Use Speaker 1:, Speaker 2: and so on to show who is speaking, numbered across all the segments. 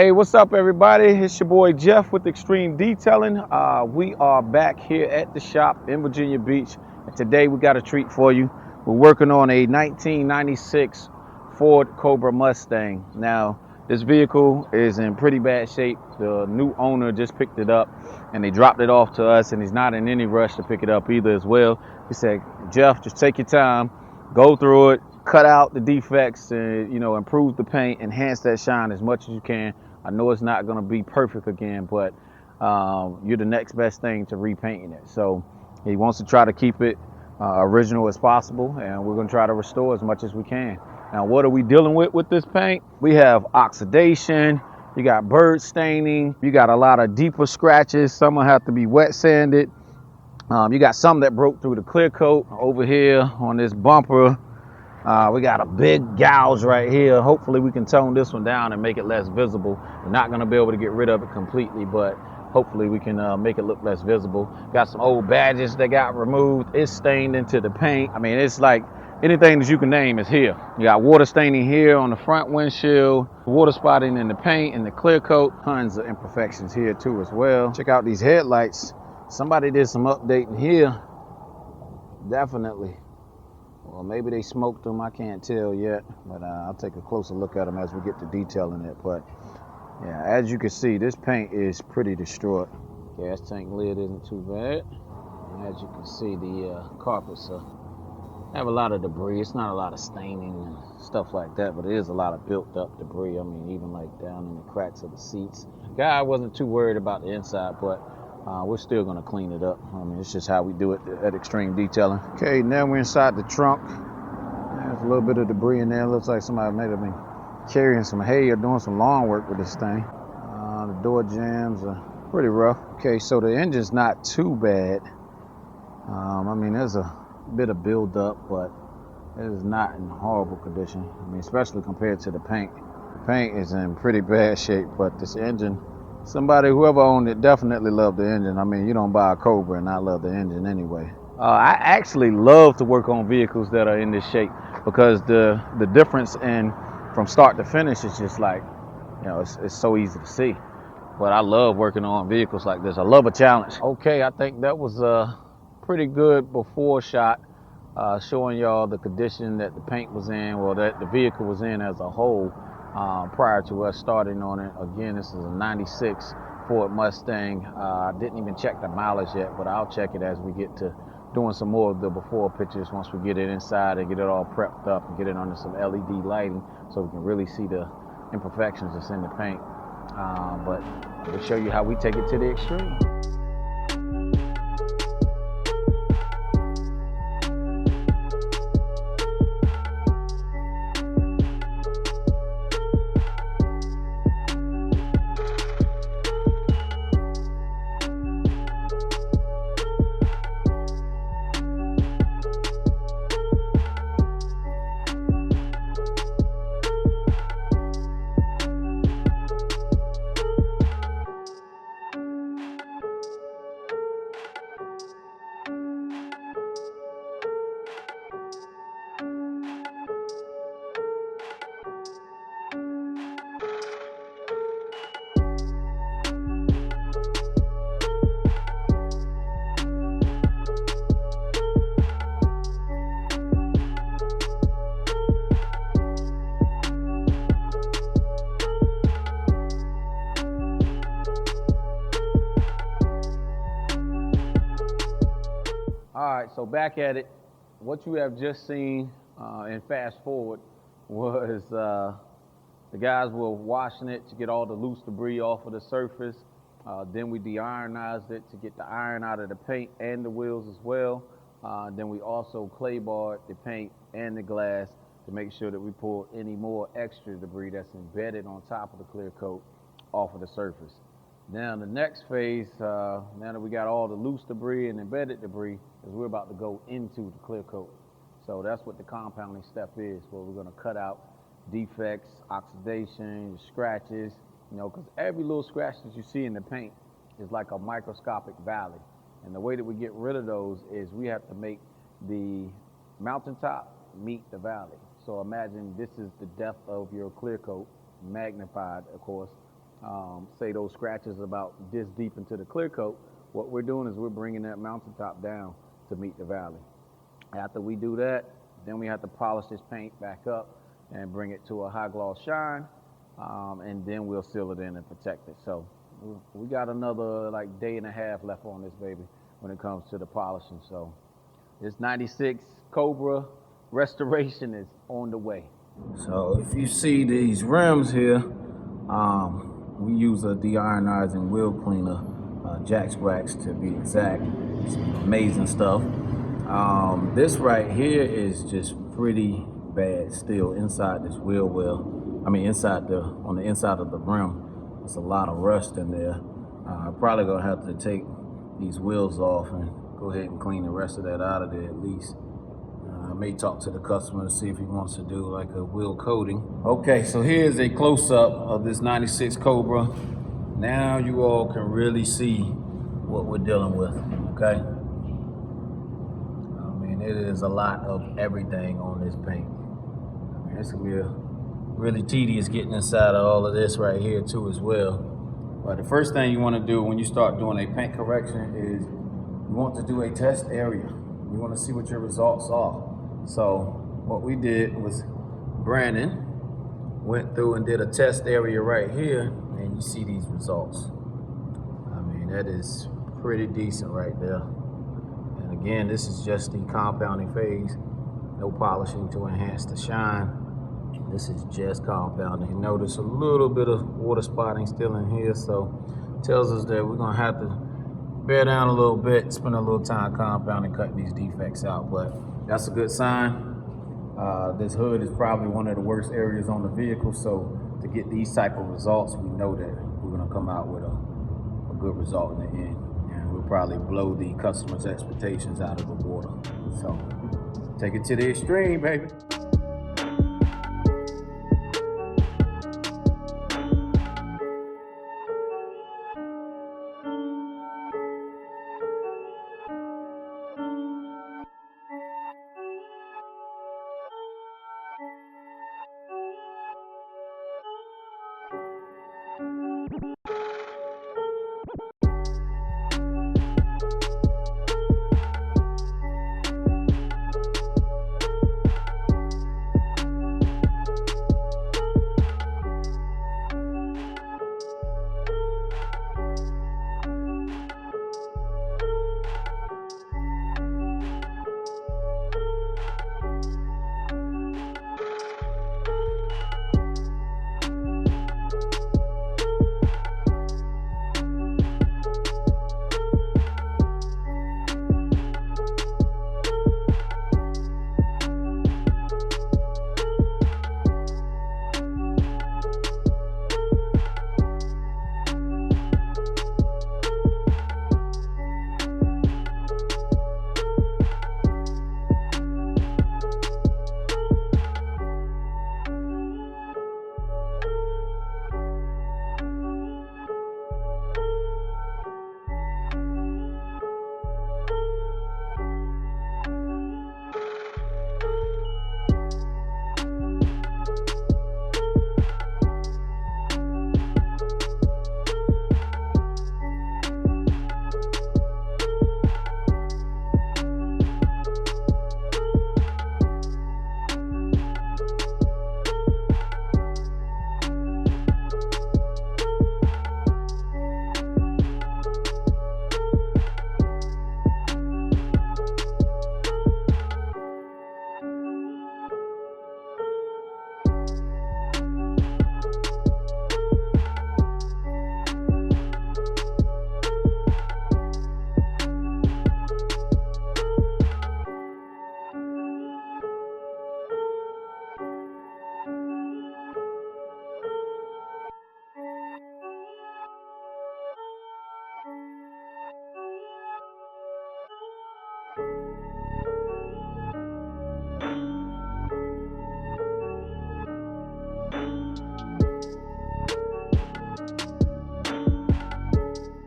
Speaker 1: Hey, what's up, everybody? It's your boy Jeff with Xtreme Detailing. We are back here at the shop in Virginia Beach, and today we got a treat for you. We're working on a 1996 Ford Cobra Mustang. Now, this vehicle is in pretty bad shape. The new owner just picked it up, and they dropped it off to us, and he's not in any rush to pick it up either as well. He said, Jeff, just take your time, go through it, cut out the defects, and improve the paint, enhance that shine as much as you can. I know it's not going to be perfect again, but you're the next best thing to repainting it. So he wants to try to keep it original as possible, and we're going to try to restore as much as we can. Now, what are we dealing with this paint? We have oxidation, you got bird staining, you got a lot of deeper scratches. Some will have to be wet sanded. You got some that broke through the clear coat over here on this bumper. We got a big gouge right here. Hopefully we can tone this one down and make it less visible. We're not going to be able to get rid of it completely, but hopefully we can make it look less visible. Got some old badges that got removed. It's stained into the paint. I mean, it's like anything that you can name is here. You got water staining here on the front windshield, water spotting in the paint and the clear coat. Tons of imperfections here too as well. Check out these headlights. Somebody did some updating here. Definitely. Well, maybe they smoked them, I can't tell yet, but I'll take a closer look at them as we get to detailing it. But yeah, as you can see, this paint is pretty destroyed. Gas tank lid isn't too bad. And as you can see, the carpets have a lot of debris. It's not a lot of staining and stuff like that, but it is a lot of built up debris. I mean, even like down in the cracks of the seats. Guy wasn't too worried about the inside, but we're still gonna clean it up. I mean, it's just how we do it at Xtreme Detailing. Okay, now we're inside the trunk. There's a little bit of debris in there. Looks like somebody may have been carrying some hay or doing some lawn work with this thing. The door jambs are pretty rough. Okay, so the engine's not too bad. I mean, there's a bit of buildup, but it is not in horrible condition. I mean, especially compared to the paint. The paint is in pretty bad shape, but this engine, whoever owned it definitely loved the engine. I mean, you don't buy a Cobra and not love the engine anyway. I actually love to work on vehicles that are in this shape because the difference in from start to finish is just like, it's so easy to see. But I love working on vehicles like this. I love a challenge. Okay, I think that was a pretty good before shot showing y'all the condition that the paint was in, or that the vehicle was in as a whole. Prior to us starting on it. Again, this is a 96 Ford Mustang. I didn't even check the mileage yet, but I'll check it as we get to doing some more of the before pictures once we get it inside and get it all prepped up and get it under some LED lighting so we can really see the imperfections that's in the paint. But we'll show you how we take it to the extreme. All right, so back at it. What you have just seen and fast forward was the guys were washing it to get all the loose debris off of the surface. Then we de-ironized it to get the iron out of the paint and the wheels as well. Then we also clay barred the paint and the glass to make sure that we pull any more extra debris that's embedded on top of the clear coat off of the surface. Now the next phase, now that we got all the loose debris and embedded debris, is we're about to go into the clear coat. So that's what the compounding step is, where we're gonna cut out defects, oxidation, scratches, because every little scratch that you see in the paint is like a microscopic valley. And the way that we get rid of those is we have to make the mountaintop meet the valley. So imagine this is the depth of your clear coat, magnified, of course. say those scratches about this deep into the clear coat, what we're doing is we're bringing that mountaintop down to meet the valley. After we do that, then we have to polish this paint back up and bring it to a high gloss shine, and then we'll seal it in and protect it. So we got another like day and a half left on this baby when it comes to the polishing. So this 96 Cobra restoration is on the way. So if you see these rims here, we use a de-ironizing wheel cleaner, Jack's Wax to be exact. Some amazing stuff. This right here is just pretty bad still inside this wheel well. I mean on the inside of the rim. There's a lot of rust in there. I'm probably gonna have to take these wheels off and go ahead and clean the rest of that out of there at least. I may talk to the customer to see if he wants to do like a wheel coating. Okay, so here's a close-up of this 96 Cobra. Now you all can really see what we're dealing with, okay? I mean, it is a lot of everything on this paint. I mean, it's gonna be really tedious getting inside of all of this right here too as well. But the first thing you want to do when you start doing a paint correction is you want to do a test area. You want to see what your results are. So what we did was Brandon went through and did a test area right here, and you see these results. I mean, that is pretty decent right there. And again, this is just the compounding phase. No polishing to enhance the shine. This is just compounding. You notice a little bit of water spotting still in here, so it tells us that we're gonna have to bear down a little bit, spend a little time compounding, cutting these defects out, but that's a good sign. This hood is probably one of the worst areas on the vehicle, so to get these type of results, we know that we're gonna come out with a good result in the end, and we'll probably blow the customer's expectations out of the water. So take it to the extreme, baby.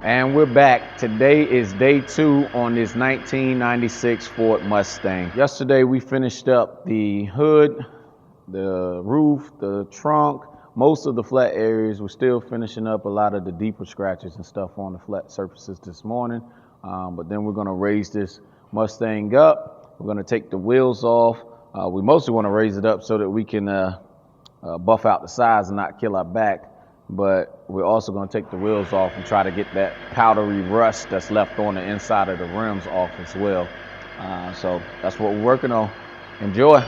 Speaker 1: And we're back. Today is day 2 on this 1996 Ford Mustang. Yesterday we finished up the hood, the roof, the trunk, most of the flat areas. We're still finishing up a lot of the deeper scratches and stuff on the flat surfaces this morning. But then we're gonna raise this Mustang up. We're gonna take the wheels off. We mostly wanna raise it up so that we can buff out the sides and not kill our back. But we're also gonna take the wheels off and try to get that powdery rust that's left on the inside of the rims off as well. So that's what we're working on. Enjoy.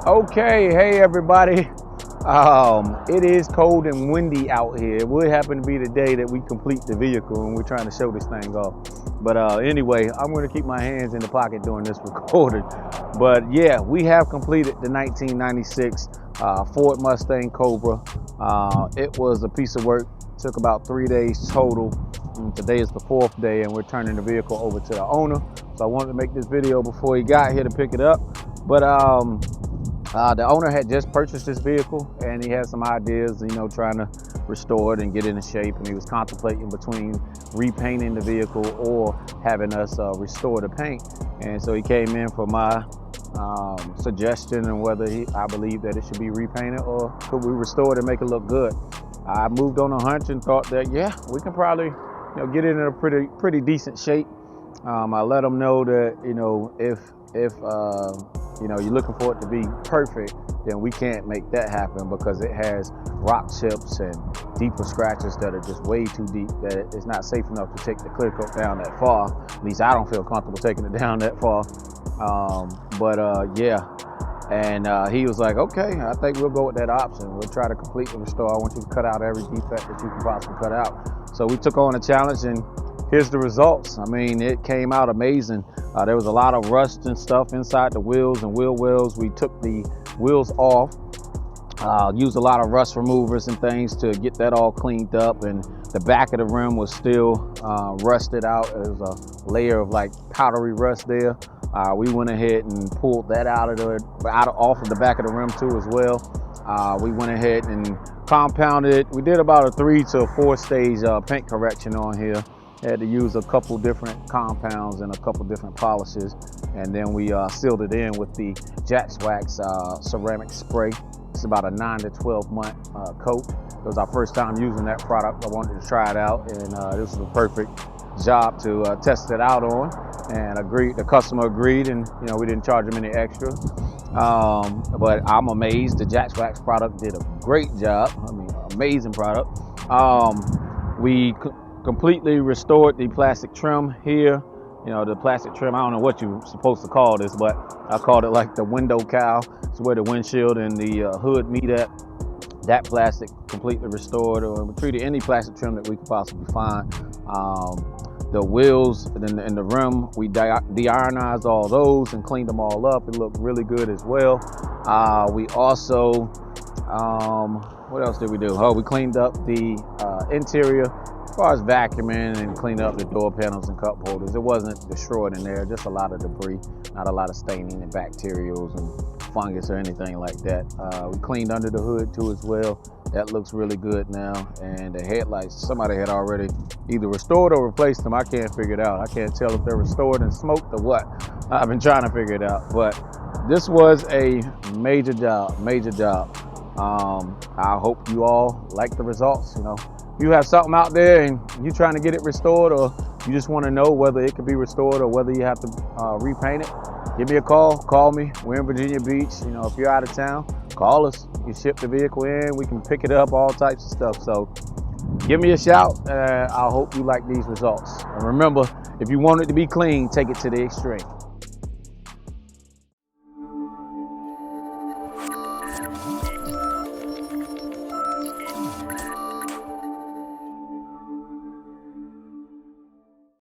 Speaker 1: Okay, hey everybody. It is cold and windy out here. It would happen to be the day that we complete the vehicle and we're trying to show this thing off. But anyway, I'm gonna keep my hands in the pocket during this recording. But yeah, we have completed the 1996 Ford Mustang Cobra. It was a piece of work. Took about 3 days total. And today is the 4th day and we're turning the vehicle over to the owner. So I wanted to make this video before he got here to pick it up. But the owner had just purchased this vehicle and he had some ideas, you know, trying to restore it and get it in shape. And he was contemplating between repainting the vehicle or having us restore the paint. And so he came in for my suggestion and whether I believe that it should be repainted or could we restore it and make it look good. I moved on a hunch and thought that, yeah, we can probably, you know, get it in a pretty decent shape. I let them know that, you know, if you know, you're looking for it to be perfect, then we can't make that happen because it has rock chips and deeper scratches that are just way too deep, that it's not safe enough to take the clear coat down that far. At least I don't feel comfortable taking it down that far. But yeah, and he was like, okay, I think we'll go with that option. We'll try to completely restore. I want you to cut out every defect that you can possibly cut out. So we took on a challenge, and here's the results. I mean, it came out amazing. There was a lot of rust and stuff inside the wheels and wheel wells. We took the wheels off, used a lot of rust removers and things to get that all cleaned up, and the back of the rim was still rusted out. There was a layer of like powdery rust there. We went ahead and pulled that off of the back of the rim too as well. We went ahead and compounded it. We did about a 3 to 4 stage paint correction on here. Had to use a couple different compounds and a couple different polishes, and then we sealed it in with the Jax Wax ceramic spray. It's about a 9 to 12 month coat. It was our first time using that product. I wanted to try it out, and this was a perfect job to test it out on, and the customer agreed, and you know, we didn't charge them any extra. But I'm amazed. The Jax Wax product did a great job. I mean, amazing product. We completely restored the plastic trim here. You know, the plastic trim, I don't know what you're supposed to call this, but I called it like the window cowl. It's where the windshield and the hood meet at. That plastic completely restored, or we treated any plastic trim that we could possibly find. The wheels and the rim, we de-ironized all those and cleaned them all up. It looked really good as well. We also, what else did we do? Oh, we cleaned up the interior as far as vacuuming and cleaning up the door panels and cup holders. It wasn't destroyed in there, just a lot of debris, not a lot of staining and bacterials and fungus or anything like that. We cleaned under the hood too as well. That looks really good now. And the headlights, somebody had already either restored or replaced them. I can't figure it out. I can't tell if they're restored and smoked or what. I've been trying to figure it out, but this was a major job, major job. I hope you all like the results. You know, if you have something out there and you're trying to get it restored, or you just want to know whether it can be restored or whether you have to repaint it, give me a call me. We're in Virginia Beach. You know, if you're out of town, call us. You ship the vehicle in, we can pick it up, all types of stuff. So give me a shout. I hope you like these results. And remember, if you want it to be clean, take it to the extreme.